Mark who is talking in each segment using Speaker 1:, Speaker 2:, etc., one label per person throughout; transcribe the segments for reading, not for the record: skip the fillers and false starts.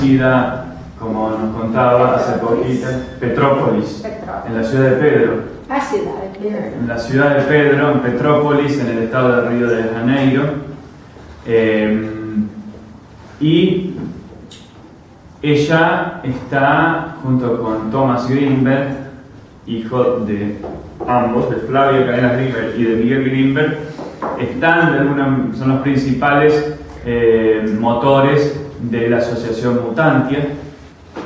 Speaker 1: conocida, como nos contaba hace poquito, Petrópolis, en la ciudad de Pedro.
Speaker 2: La ciudad de Pedro.
Speaker 1: En la ciudad de Pedro, en Petrópolis, en el estado de Río de Janeiro. Y ella está junto con Thomas Grimberg, hijo de ambos, de Flavio Cadenas Grimberg y de Miguel Grimberg, son los principales motores de la asociación Mutantia,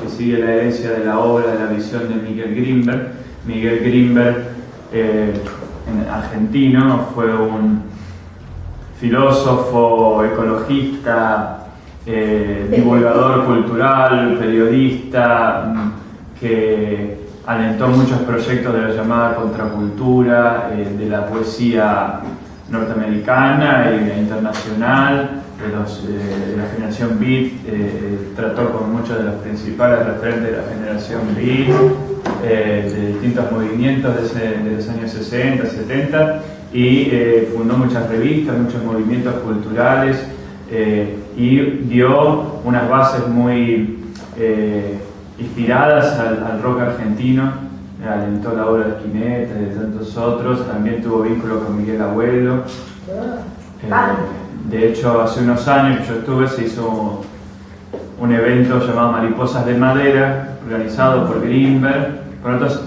Speaker 1: que sigue la herencia de la obra, de la visión de Miguel Grimberg. Miguel Grimberg, argentino, fue un filósofo, ecologista, divulgador cultural, periodista, que alentó muchos proyectos de la llamada contracultura, de la poesía norteamericana y la internacional, de la generación Beat. Trató con muchos de los principales referentes de la generación Beat, de distintos movimientos de los años 60, 70, y fundó muchas revistas, muchos movimientos culturales, y dio unas bases muy inspiradas al rock argentino. Alentó la obra de Spinetta y de tantos otros. También tuvo vínculo con Miguel Abuelo. De hecho, hace unos años que yo estuve, se hizo un evento llamado Mariposas de Madera, organizado por Grimberg, por otros,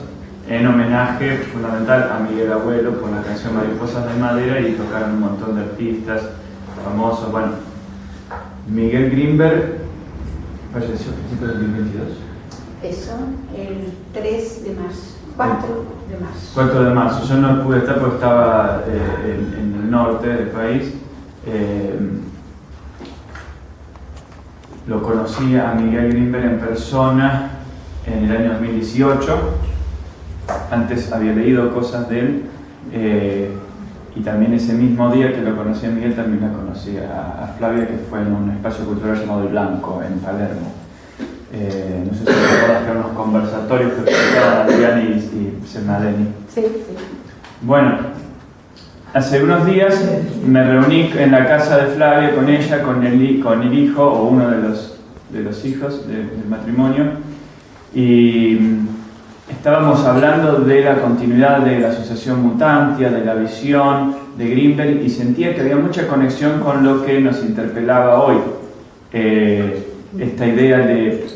Speaker 1: en homenaje fundamental a Miguel Abuelo, por la canción Mariposas de Madera, y tocaron un montón de artistas famosos. Bueno, Miguel Grimberg falleció a principios del 2022.
Speaker 2: Eso, el 3 de marzo, 4 de marzo.
Speaker 1: 4 de marzo. Yo no pude estar porque estaba en el norte del país. Lo conocí a Miguel Grimberg en persona en el año 2018. Antes había leído cosas de él, y también ese mismo día que lo conocí a Miguel, también la conocí a Flavia, que fue en un espacio cultural llamado El Blanco, en Palermo. No sé si te acuerdas que eran unos conversatorios que presentaban Adrián y Semadeni.
Speaker 2: Sí, sí.
Speaker 1: Bueno, hace unos días me reuní en la casa de Flavia con ella, con el hijo, o uno de los hijos del matrimonio, y estábamos hablando de la continuidad de la asociación Mutantia, de la visión de Grimberg, y sentía que había mucha conexión con lo que nos interpelaba hoy. Esta idea de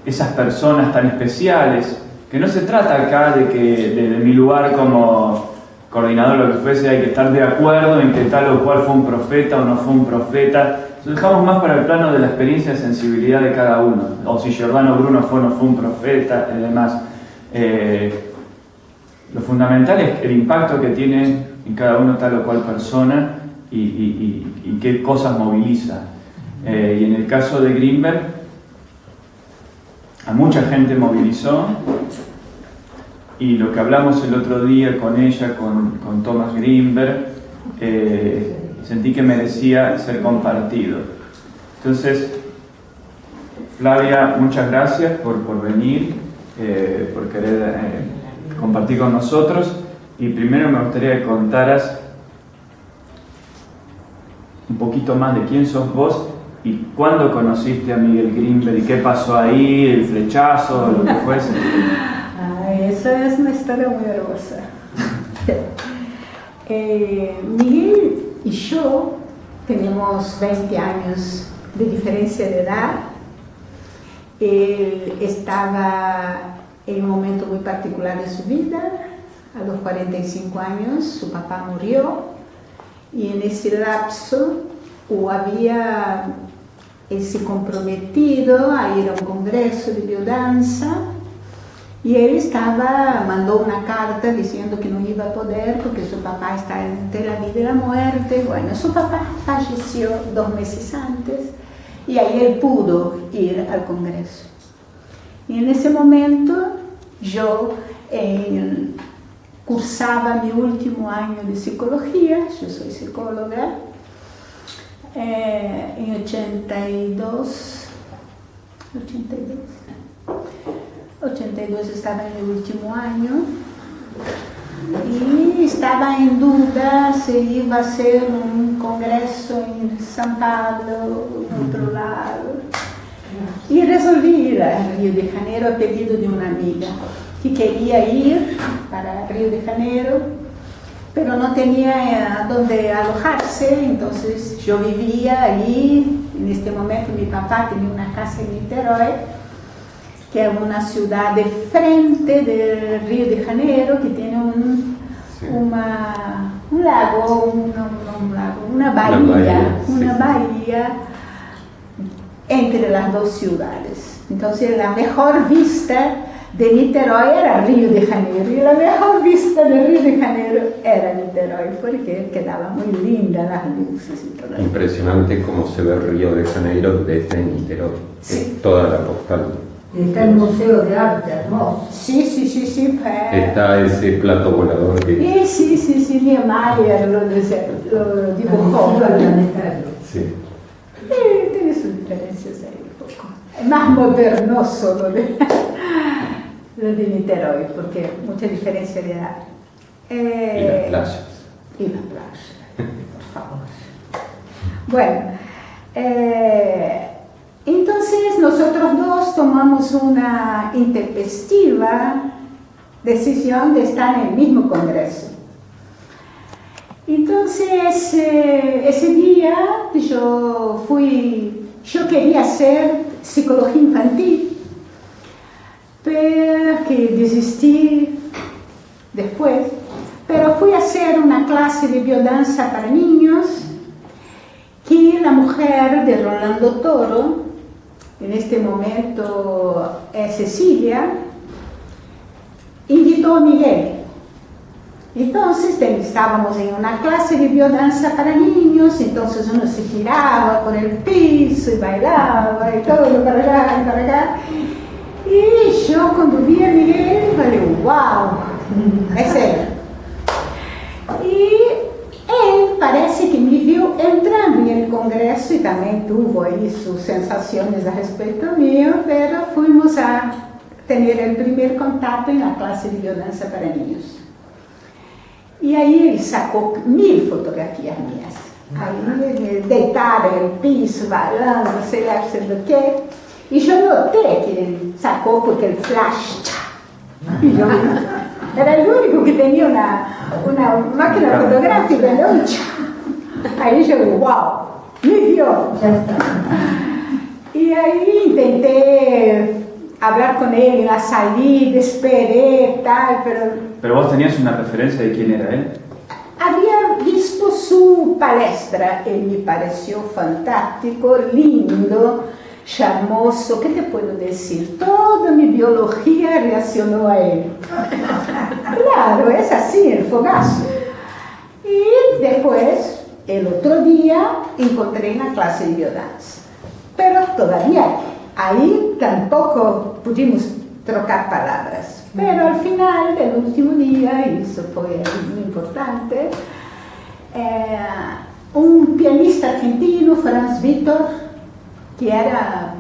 Speaker 1: esas personas tan especiales, que no se trata acá de que desde mi lugar como coordinador o lo que fuese hay que estar de acuerdo en que tal o cual fue un profeta o no fue un profeta. Lo dejamos más para el plano de la experiencia y sensibilidad de cada uno, o si Giordano Bruno fue o no fue un profeta y demás. Lo fundamental es el impacto que tiene en cada uno tal o cual persona y qué cosas moviliza. Y en el caso de Grimberg, a mucha gente movilizó, y lo que hablamos el otro día con ella, con Thomas Grimberg, sentí que merecía ser compartido. Entonces, Flavia, muchas gracias por venir, por querer compartir con nosotros. Y primero me gustaría que contaras un poquito más de quién sos vos y cuándo conociste a Miguel Grimberg y qué pasó ahí, el flechazo, lo que fuese.
Speaker 2: Esa es una historia muy hermosa. Miguel y yo tenemos 20 años de diferencia de edad. Él estaba en un momento muy particular de su vida. A los 45 años su papá murió, y en ese lapso él se comprometido a ir a un congreso de biodanza, y él mandó una carta diciendo que no iba a poder porque su papá está entre la vida y la muerte. Bueno, su papá falleció 2 meses antes, y ahí él pudo ir al congreso. Y en ese momento yo cursaba mi último año de psicología. Yo soy psicóloga. En 82 estaba en el último año, y estaba en duda si iba a hacer un congreso en São Paulo, en otro lado. Y resolví ir a Río de Janeiro a pedido de una amiga que quería ir para Río de Janeiro, pero no tenía dónde alojarse, entonces yo vivía allí. En este momento mi papá tenía una casa en Niterói, que es una ciudad de frente del Río de Janeiro, que tiene un lago, una bahía entre las dos ciudades. Entonces la mejor vista de Niterói era Río de Janeiro, y la mejor vista de Río de Janeiro era Niterói, porque quedaba muy linda las luces y todo.
Speaker 3: Impresionante cómo se ve Río de Janeiro desde Niterói,
Speaker 2: Sí.
Speaker 3: Toda la postal.
Speaker 4: Está el Museo de Arte, hermoso.
Speaker 2: Sí.
Speaker 3: Está ese plato volador que...
Speaker 2: Sí, Niemeyer lo dibujó.
Speaker 3: Sí.
Speaker 2: Tiene sus diferencias ahí un poco. Es más modernoso lo de Niterói, porque mucha diferencia de edad.
Speaker 3: Y las playas.
Speaker 2: Y las playas, por favor. Bueno, entonces nosotros dos tomamos una intempestiva decisión de estar en el mismo congreso. Entonces, ese día yo quería hacer psicología infantil, pero que desistí después, pero fui a hacer una clase de biodanza para niños que la mujer de Rolando Toro, en este momento es Cecilia, invitó a Miguel. Entonces estábamos en una clase de biodanza para niños, entonces uno se giraba por el piso y bailaba y todo para allá y para acá. Y yo cuando vi a Miguel, falei, wow, es él. Y él parece que me vio entrando en el congreso y también tuvo ahí sus sensaciones al respecto mío, pero fuimos a tener el primer contacto en la clase de biodanza para niños. Y ahí él sacó 1000 fotografías mías. Ahí deitada en el piso, bailando, no sé qué. Y yo noté que él sacó porque el flash, y yo era el único que tenía una máquina fotográfica, ¿no? Ahí yo digo, wow, me vio. Y ahí intenté hablar con él en la salida, esperé, tal,
Speaker 1: Pero vos tenías una referencia de quién era él.
Speaker 2: Había visto su palestra y me pareció fantástico, lindo, charmoso. ¿Qué te puedo decir? Toda mi biología reaccionó a él. Claro, es así, el fogazo. Y después, el otro día, encontré una clase de biodanza. Pero todavía ahí tampoco pudimos trocar palabras. Pero al final del último día, y eso fue muy importante, un pianista argentino, Franz Vítor, que era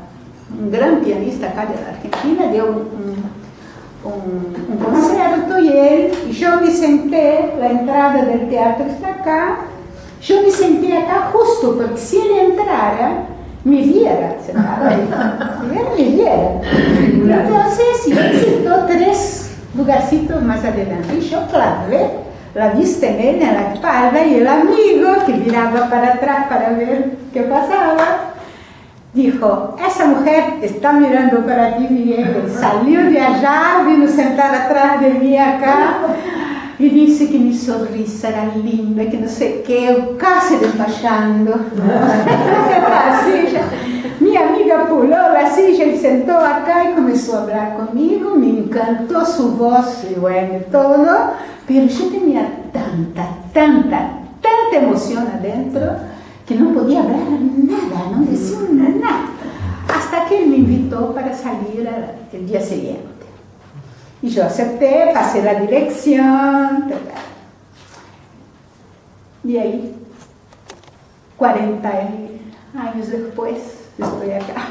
Speaker 2: un gran pianista acá de la Argentina, dio un concierto y yo me senté, la entrada del teatro está acá, yo me senté acá justo porque si él entrara, me viera, me viera. Entonces, yo sentó 3 lugarcitos más adelante y yo clavé la vista en él, en la espalda, y el amigo que miraba para atrás para ver qué pasaba, dijo, esa mujer está mirando para ti, Miguel. Salió de allá, vino sentar atrás de mí acá y dice que mi sonrisa era linda, que no sé qué, casi despachando. Mi amiga puló la silla y sentó acá y comenzó a hablar conmigo, me encantó su voz y bueno, todo, pero yo tenía tanta emoción adentro que no podía hablar nada, no decía nada, hasta que él me invitó para salir el día siguiente. Y yo acepté, pasé la dirección, y ahí, 40 años después, estoy acá,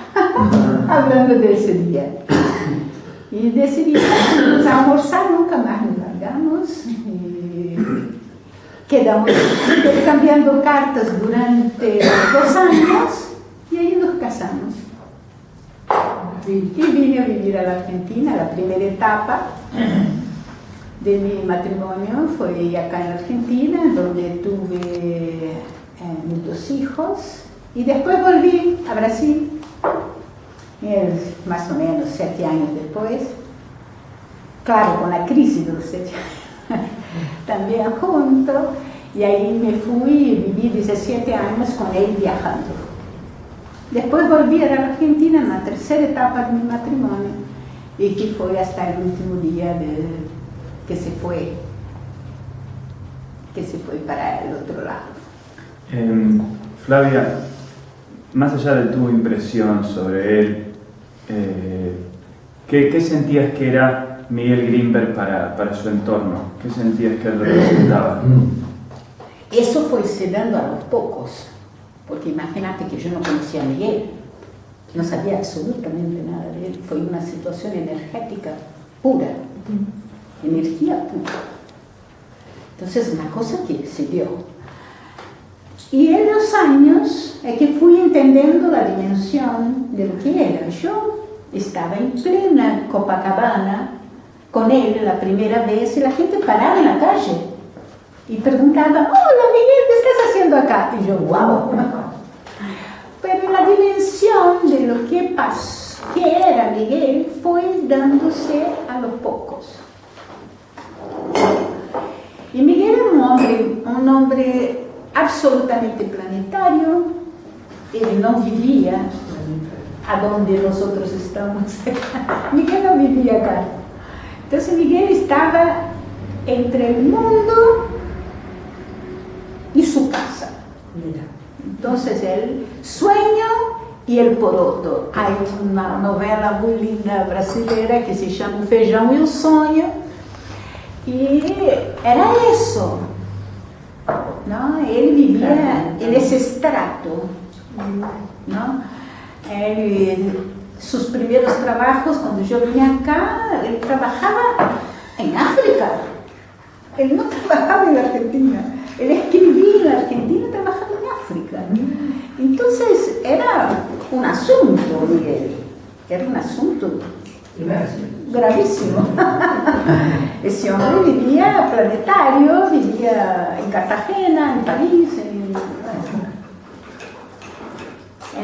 Speaker 2: hablando de ese día. Y decidimos a almorzar, nunca más nos largamos. Y quedamos cambiando cartas durante 2 años y ahí nos casamos.
Speaker 4: Sí.
Speaker 2: Y vine a vivir a la Argentina. La primera etapa de mi matrimonio fue acá en la Argentina, donde tuve mis 2 hijos. Y después volví a Brasil, más o menos 7 años después. Claro, con la crisis de los 7 años también junto. Y ahí me fui y viví 17 años con él viajando. Después volví a la Argentina en la tercera etapa de mi matrimonio y que fue hasta el último día que se fue para el otro lado.
Speaker 1: Flavia, más allá de tu impresión sobre él, ¿qué sentías que era Miguel Grimberg para su entorno? ¿Qué sentías que él representaba?
Speaker 2: Eso fue se dando a los pocos, porque imagínate que yo no conocía a Miguel, no sabía absolutamente nada de él. Fue una situación energética pura, energía pura. Entonces, una cosa que se dio. Y en los años es que fui entendiendo la dimensión de lo que era. Yo estaba en plena Copacabana con él la primera vez y la gente paraba en la calle y preguntaba: hola Miguel, ¿qué estás haciendo acá? Y yo, wow. Pero la dimensión de lo que pasó, que era Miguel, fue dándose a los pocos. Y Miguel era un hombre absolutamente planetario. Él no vivía a donde nosotros estamos acá. Miguel no vivía acá. Entonces Miguel estaba entre el mundo y su casa. Entonces el sueño y el poroto. Hay una novela muy linda brasileña que se llama O Feijão e o Sonho, y era eso, ¿no? Él vivía en ese estrato, ¿no? Sus primeros trabajos, cuando yo vine acá, él trabajaba en África. Él no trabajaba en la Argentina. Él escribía en la Argentina y trabajaba en África. Entonces era un asunto, Miguel. Era un asunto gravísimo. Ese hombre vivía planetario, vivía en Cartagena, en París.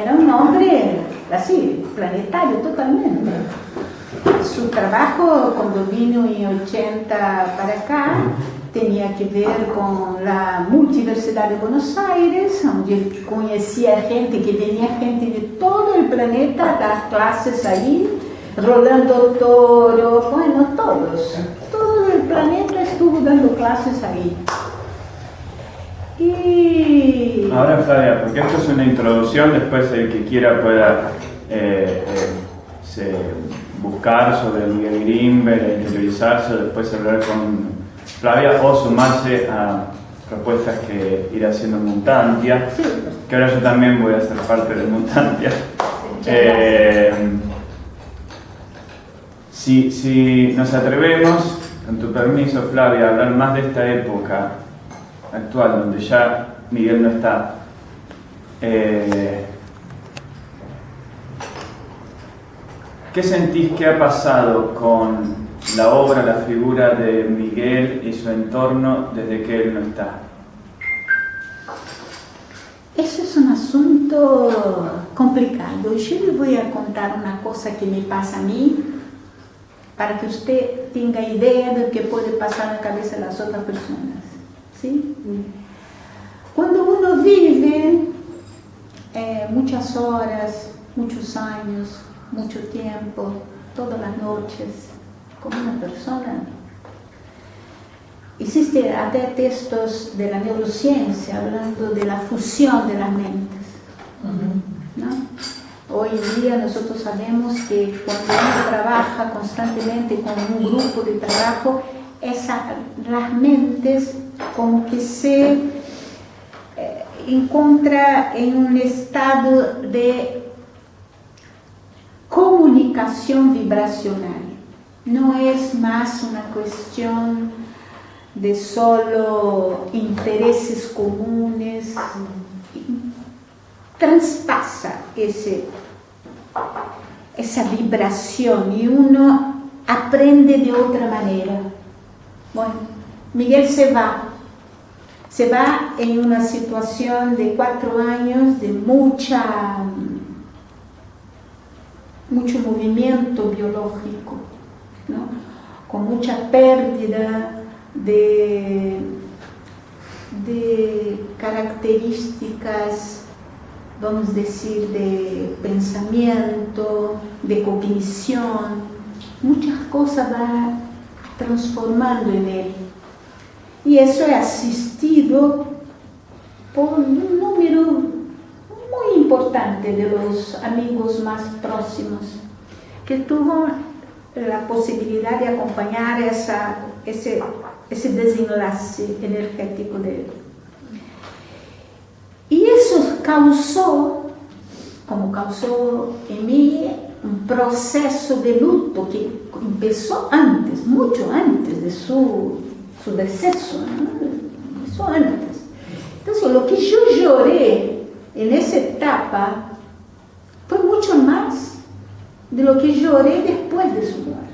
Speaker 2: Era un hombre así, planetario totalmente. Su trabajo cuando vino en 80 para acá tenía que ver con la Multiversidad de Buenos Aires, donde él conocía gente, que venía gente de todo el planeta a dar clases ahí. Rolando Toro, bueno, todo el planeta estuvo dando clases ahí. Y
Speaker 1: Ahora, Flavia, porque esto es una introducción, después el que quiera pueda buscar sobre Miguel Grimberg, interiorizarse, después hablar con Flavia o sumarse a propuestas que irá haciendo Mutantia,
Speaker 2: sí,
Speaker 1: que ahora yo también voy a ser parte de Mutantia. Si nos atrevemos, con tu permiso, Flavia, a hablar más de esta época actual, donde ya Miguel no está, ¿qué sentís que ha pasado con la obra, la figura de Miguel y su entorno desde que él no está?
Speaker 2: ese es un asunto complicado. Yo le voy a contar una cosa que me pasa a mí, para que usted tenga idea de lo que puede pasar en la cabeza de las otras personas. ¿Sí? Cuando uno vive muchas horas, muchos años, mucho tiempo, todas las noches, con una persona, existen hasta textos de la neurociencia hablando de la fusión de las mentes, ¿no? Hoy en día nosotros sabemos que cuando uno trabaja constantemente con un grupo de trabajo, las mentes como que se encuentran en un estado de comunicación vibracional. No es más una cuestión de solo intereses comunes. Traspasa esa vibración y uno aprende de otra manera. Bueno, Miguel se va en una situación de 4 años de mucho movimiento biológico, ¿no? Con mucha pérdida de características, vamos a decir, de pensamiento, de cognición. Muchas cosas va transformando en él. Y eso es asistido por un número muy importante de los amigos más próximos que tuvo la posibilidad de acompañar ese desenlace energético de él. Y eso causó, como causó en mí, un proceso de luto que empezó antes, mucho antes de su deceso, ¿no? Empezó antes. Entonces, lo que yo lloré en esa etapa fue mucho más de lo que lloré después de su muerte.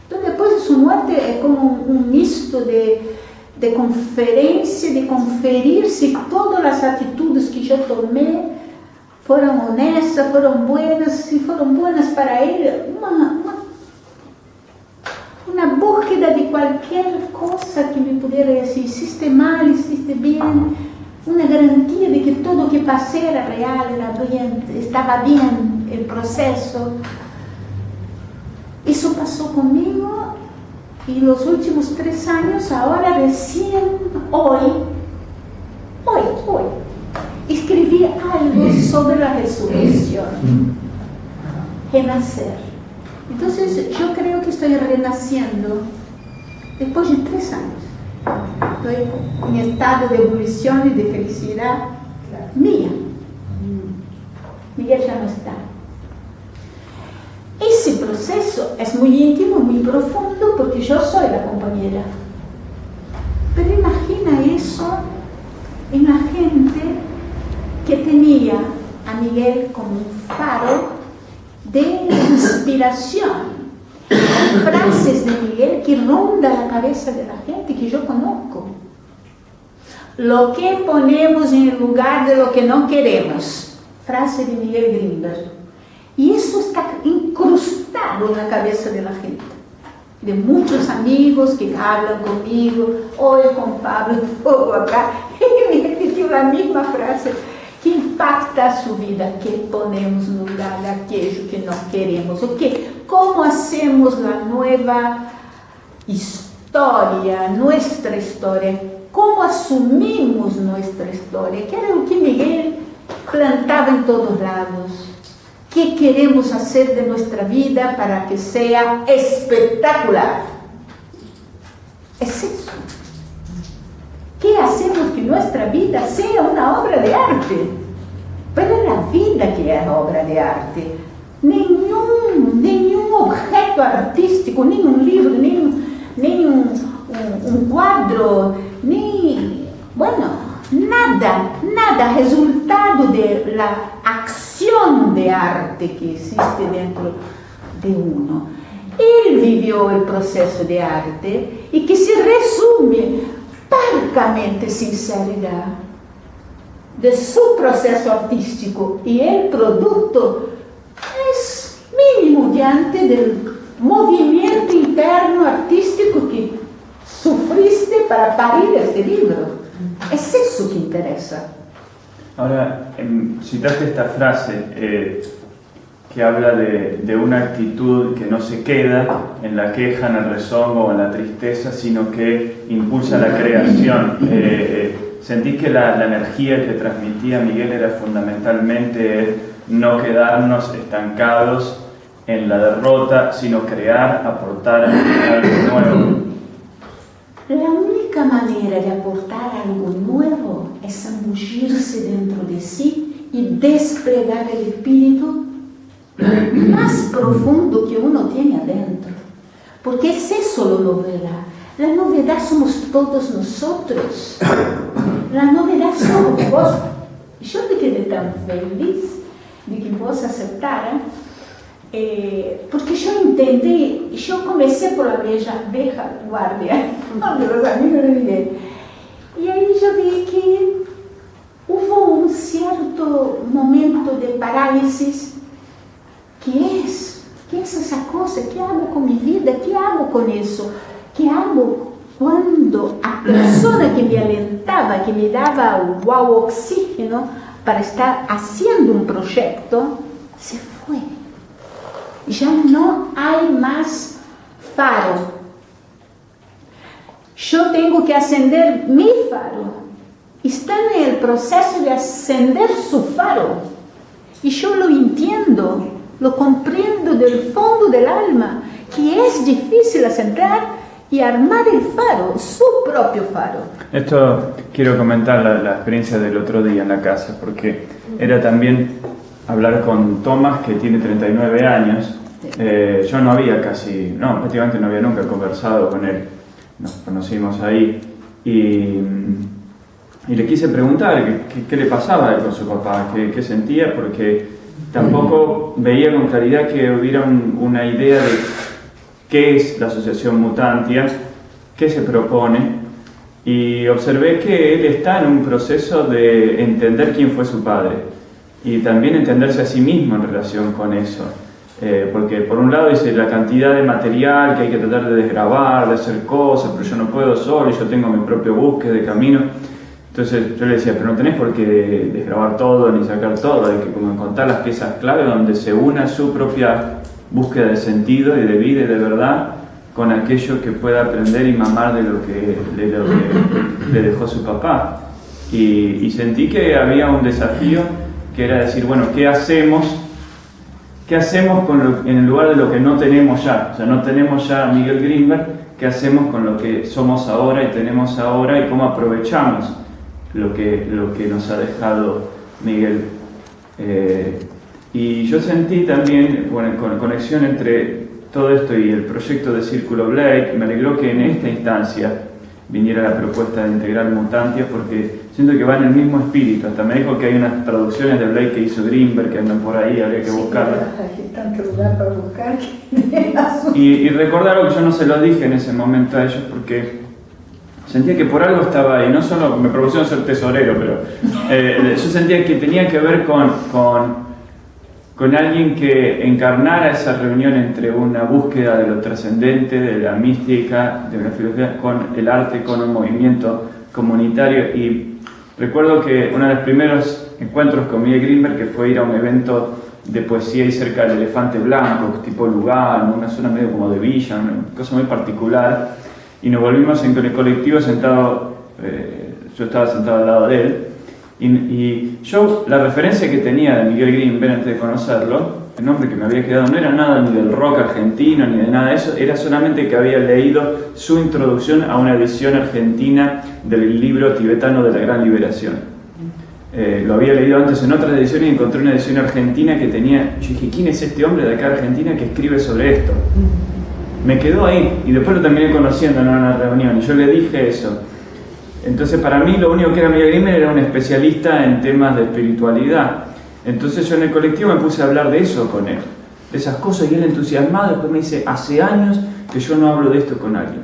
Speaker 2: Entonces, después de su muerte es como un misto de conferencia, de conferir si todas las actitudes que yo tomé fueron honestas, fueron buenas, si fueron buenas para él, una búsqueda de cualquier cosa que me pudiera decir, hiciste mal, hiciste bien, una garantía de que todo lo que pasé era real, era bien, estaba bien el proceso. Eso pasó conmigo y los últimos 3 años, ahora recién hoy, escribí algo sobre la resurrección, renacer. Entonces yo creo que estoy renaciendo después de 3 años. Estoy en estado de ebullición y de felicidad mía. Miguel ya no está. Ese proceso es muy íntimo, muy profundo, porque yo soy la compañera. Pero imagina eso en la gente que tenía a Miguel como un faro de inspiración. Frases de Miguel que rondan la cabeza de la gente que yo conozco. Lo que ponemos en el lugar de lo que no queremos. Frase de Miguel Grimberg. Y eso está incrustado en la cabeza de la gente. De muchos amigos que hablan conmigo, hoy con Pablo Fogo acá, y me repitió la misma frase. Que impacta su vida, que ponemos no lugar de aquello que no queremos, o que, cómo hacemos la nueva historia, nuestra historia, cómo asumimos nuestra historia, que era lo que Miguel plantaba en todos lados. ¿Qué queremos hacer de nuestra vida para que sea espectacular? Es eso. ¿Qué hacemos que nuestra vida sea una obra de arte? Pero es la vida que es obra de arte. Ningún objeto artístico, ni un libro, ni un cuadro, nada resultado de la acción de arte que existe dentro de uno. Él vivió el proceso de arte y que se resume parcamente sinceridad de su proceso artístico y el producto es mínimo diante del movimiento interno artístico que sufriste para parir este libro. Es eso que interesa.
Speaker 1: Ahora, citaste esta frase que habla de una actitud que no se queda en la queja, en el rezongo o en la tristeza, sino que impulsa la creación. ¿Sentís que la energía que transmitía Miguel era fundamentalmente no quedarnos estancados en la derrota, sino crear, aportar algo nuevo?
Speaker 2: La única manera de aportar algo nuevo es zambullirse dentro de sí y desplegar el espíritu más profundo que uno tiene adentro. Porque es eso la novedad. La novedad somos todos nosotros. La novedad somos vos. Yo me quedé tan feliz de que vos aceptaran porque yo intenté, yo comencé por la vieja guardia, de los amigos de Miguel, y ahí yo vi que hubo un cierto momento de parálisis. ¿Qué es esa cosa? ¿Qué hago con mi vida? ¿Qué hago con eso? ¿Qué hago cuando a persona que me alentaba, que me daba wow oxígeno para estar haciendo un proyecto, se fue? Ya no hay más faro. Yo tengo que acender mi faro. Están en el proceso de acender su faro. Y yo lo entiendo, lo comprendo del fondo del alma, que es difícil acender y armar el faro, su propio faro.
Speaker 1: Esto quiero comentar la experiencia del otro día en la casa, porque era también hablar con Tomás, que tiene 39 años. Yo no había prácticamente no había nunca conversado con él. Nos conocimos ahí y le quise preguntar qué le pasaba con su papá, qué sentía, porque tampoco veía con claridad que hubiera una idea de qué es la Asociación Mutantia, qué se propone, y observé que él está en un proceso de entender quién fue su padre y también entenderse a sí mismo en relación con eso. Porque por un lado dice la cantidad de material que hay que tratar de desgravar, de hacer cosas, pero yo no puedo solo y yo tengo mi propio búsqueda de camino. Entonces yo le decía, pero no tenés por qué desgrabar todo ni sacar todo, hay que como encontrar las piezas clave donde se una su propia búsqueda de sentido y de vida y de verdad con aquello que pueda aprender y mamar de lo que le dejó su papá. Y sentí que había un desafío que era decir, bueno, ¿qué hacemos en el lugar de lo que no tenemos ya? O sea, no tenemos ya a Miguel Grimberg, ¿qué hacemos con lo que somos ahora y tenemos ahora y cómo aprovechamos lo que nos ha dejado Miguel? Y yo sentí también, con conexión entre todo esto y el proyecto de Círculo Blake, me alegró que en esta instancia viniera la propuesta de integrar Mutantia, porque siento que va en el mismo espíritu. Hasta me dijo que hay unas traducciones de Blake que hizo Grimberg que andan por ahí, habría que buscarlas.
Speaker 2: Hay tanto lugar para buscar.
Speaker 1: Y recordar algo que yo no se lo dije en ese momento a ellos, porque sentía que por algo estaba ahí. No solo me propusieron ser tesorero, pero yo sentía que tenía que ver con alguien que encarnara esa reunión entre una búsqueda de lo trascendente, de la mística, de una filosofía, con el arte, con un movimiento comunitario. Y recuerdo que uno de los primeros encuentros con Miguel Grimberg, que fue ir a un evento de poesía ahí cerca del Elefante Blanco, tipo Lugano, una zona medio como de villa, una cosa muy particular, y nos volvimos en el colectivo sentado, yo estaba sentado al lado de él, y yo la referencia que tenía de Miguel Grimberg antes de conocerlo, el nombre que me había quedado, no era nada ni del rock argentino ni de nada de eso, era solamente que había leído su introducción a una edición argentina del libro tibetano de la Gran Liberación. Lo había leído antes en otras ediciones y encontré una edición argentina que tenía, yo dije, ¿quién es este hombre de acá Argentina que escribe sobre esto? Me quedó ahí y después lo terminé conociendo en una reunión y yo le dije eso. Entonces para mí lo único que era Miguel Grimberg era un especialista en temas de espiritualidad. Entonces yo en el colectivo me puse a hablar de eso con él, de esas cosas, y él entusiasmado después me dice, hace años que yo no hablo de esto con alguien.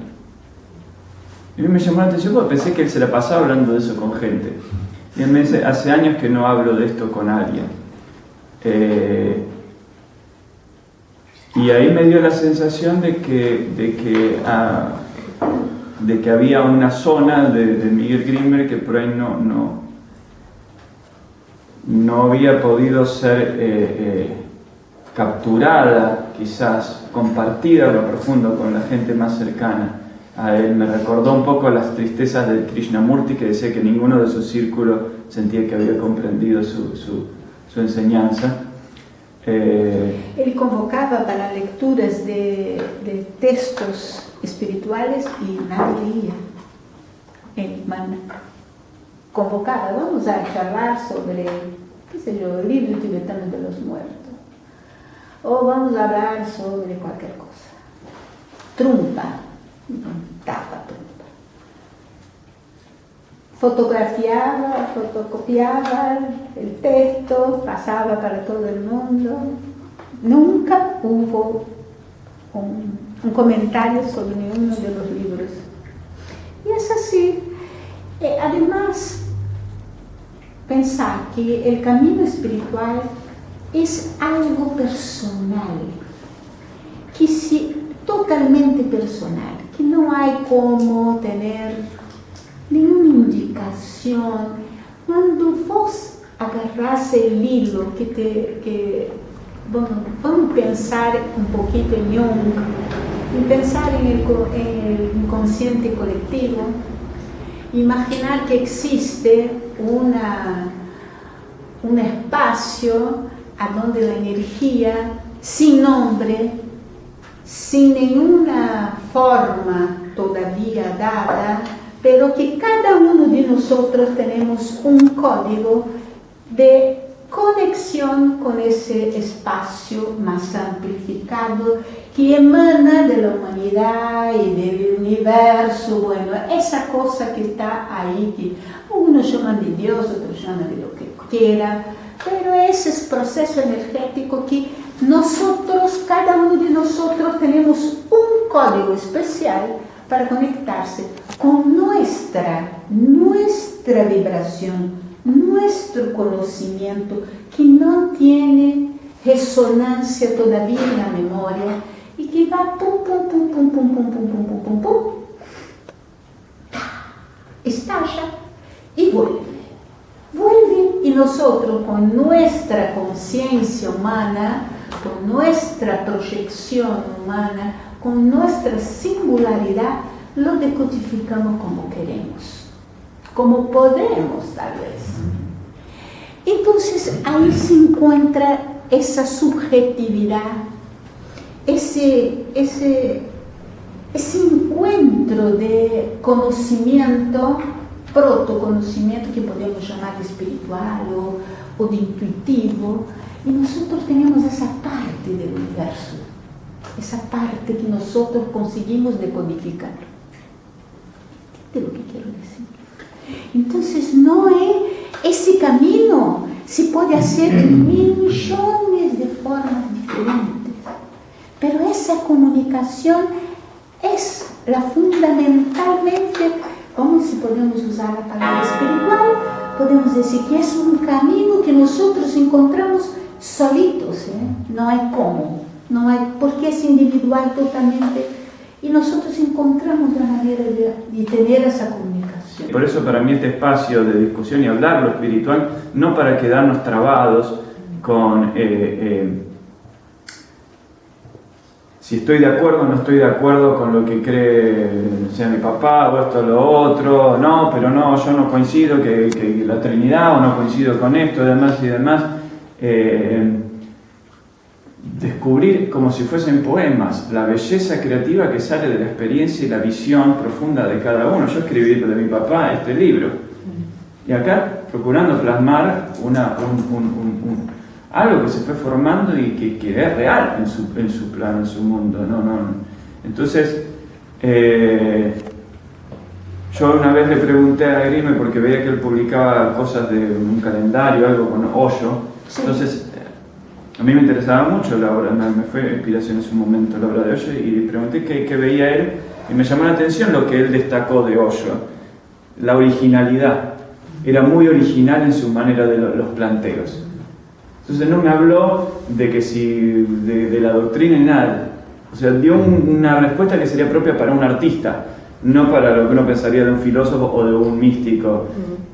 Speaker 1: Y a mí me llamó la atención porque pensé que él se la pasaba hablando de eso con gente. Y él me dice, hace años que no hablo de esto con alguien. Y ahí me dio la sensación de que había una zona de Miguel Grimberg que por ahí no había podido ser capturada, quizás compartida a lo profundo con la gente más cercana a él. Me recordó un poco las tristezas de Krishnamurti, que decía que ninguno de su círculo sentía que había comprendido su enseñanza.
Speaker 2: Él convocaba para lecturas de textos espirituales y nadie leía. Él convocaba, vamos a charlar sobre, qué sé yo, el libro tibetano de los muertos, o vamos a hablar sobre cualquier cosa. Trumpa, tapa trumpa. Fotocopiaba el texto, pasaba para todo el mundo, nunca hubo un comentario sobre ninguno de los libros. Y es así. Además, pensar que el camino espiritual es algo personal, que totalmente personal, que no hay como tener ninguna indicación. Cuando vos agarrás el hilo vamos a pensar un poquito en Jung, y pensar en el inconsciente colectivo, imaginar que existe un espacio a donde la energía, sin nombre, sin ninguna forma todavía dada, pero que cada uno de nosotros tenemos un código de conexión con ese espacio más amplificado que emana de la humanidad y del universo. Bueno, esa cosa que está ahí, que unos llaman de Dios, otros llaman de lo que quieran, pero ese es proceso energético que nosotros, cada uno de nosotros, tenemos un código especial para conectarse con nuestra vibración, nuestro conocimiento, que no tiene resonancia todavía en la memoria y que va pum, pum, pum, pum, pum, pum, pum, pum, pum, pum, pum, estalla y vuelve. Y nosotros, con nuestra conciencia humana, con nuestra proyección humana, con nuestra singularidad, lo decodificamos como queremos, como podemos tal vez. Entonces ahí se encuentra esa subjetividad, ese encuentro de conocimiento, protoconocimiento, que podemos llamar de espiritual o de intuitivo, y nosotros tenemos esa parte del universo, esa parte que nosotros conseguimos decodificar. ¿Entiendes lo que quiero decir? Entonces, no es ese camino, se puede hacer de millones de formas diferentes, pero esa comunicación es la fundamentalmente, como si podemos usar la palabra espiritual, podemos decir que es un camino que nosotros encontramos solitos, no hay cómo, no hay, porque es individual totalmente, y nosotros encontramos la manera de tener esa comunicación.
Speaker 1: Por eso para mí este espacio de discusión y hablar lo espiritual, no para quedarnos trabados con si estoy de acuerdo o no estoy de acuerdo con lo que cree sea mi papá o esto o lo otro, no, pero no, yo no coincido que la Trinidad, o no coincido con esto, y demás. Descubrir como si fuesen poemas la belleza creativa que sale de la experiencia y la visión profunda de cada uno. Yo escribí de mi papá este libro, y acá procurando plasmar algo que se fue formando y que es real en su plano, en su mundo. Entonces, yo una vez le pregunté a Grimmer, porque veía que él publicaba cosas de un calendario, algo con Osho. Sí. Entonces, a mí me interesaba mucho la obra, me fue inspiración en su momento la obra de Osho, y le pregunté qué veía él, y me llamó la atención lo que él destacó de Osho, la originalidad. Era muy original en su manera de los planteos. Entonces no me habló de que de la doctrina ni nada. O sea, dio una respuesta que sería propia para un artista, no para lo que uno pensaría de un filósofo o de un místico.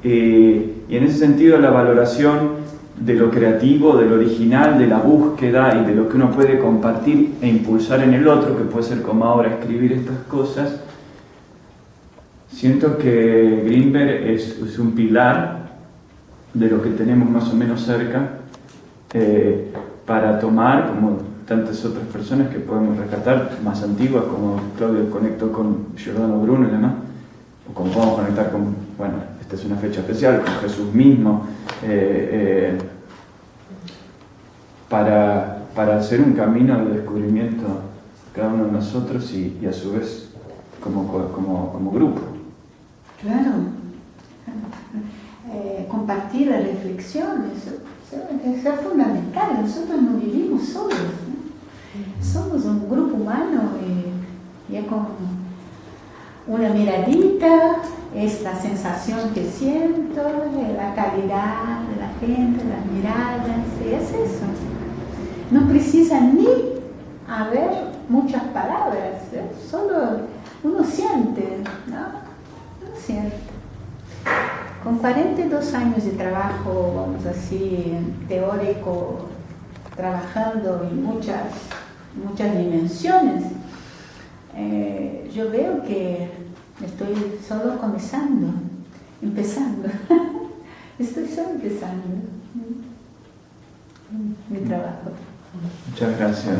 Speaker 1: Y en ese sentido la valoración de lo creativo, de lo original, de la búsqueda y de lo que uno puede compartir e impulsar en el otro, que puede ser como ahora escribir estas cosas, siento que Grinberg es un pilar de lo que tenemos más o menos cerca, para tomar, como tantas otras personas que podemos rescatar, más antiguas, como Claudio conectó con Giordano Bruno y demás, o como podemos conectar con, bueno, esta es una fecha especial, con Jesús mismo, para hacer un camino de descubrimiento cada uno de nosotros y a su vez como grupo.
Speaker 2: Claro. Compartir las reflexiones. Eso es fundamental, nosotros no vivimos solos, ¿no? Somos un grupo humano y ya con una miradita es la sensación que siento, la calidad de la gente, las miradas, y es eso. No precisa ni haber muchas palabras, solo uno siente, ¿no? Uno siente. Con 42 años de trabajo, vamos así, teórico, trabajando en muchas dimensiones, yo veo que estoy solo empezando. Estoy solo empezando mi trabajo.
Speaker 1: Muchas gracias.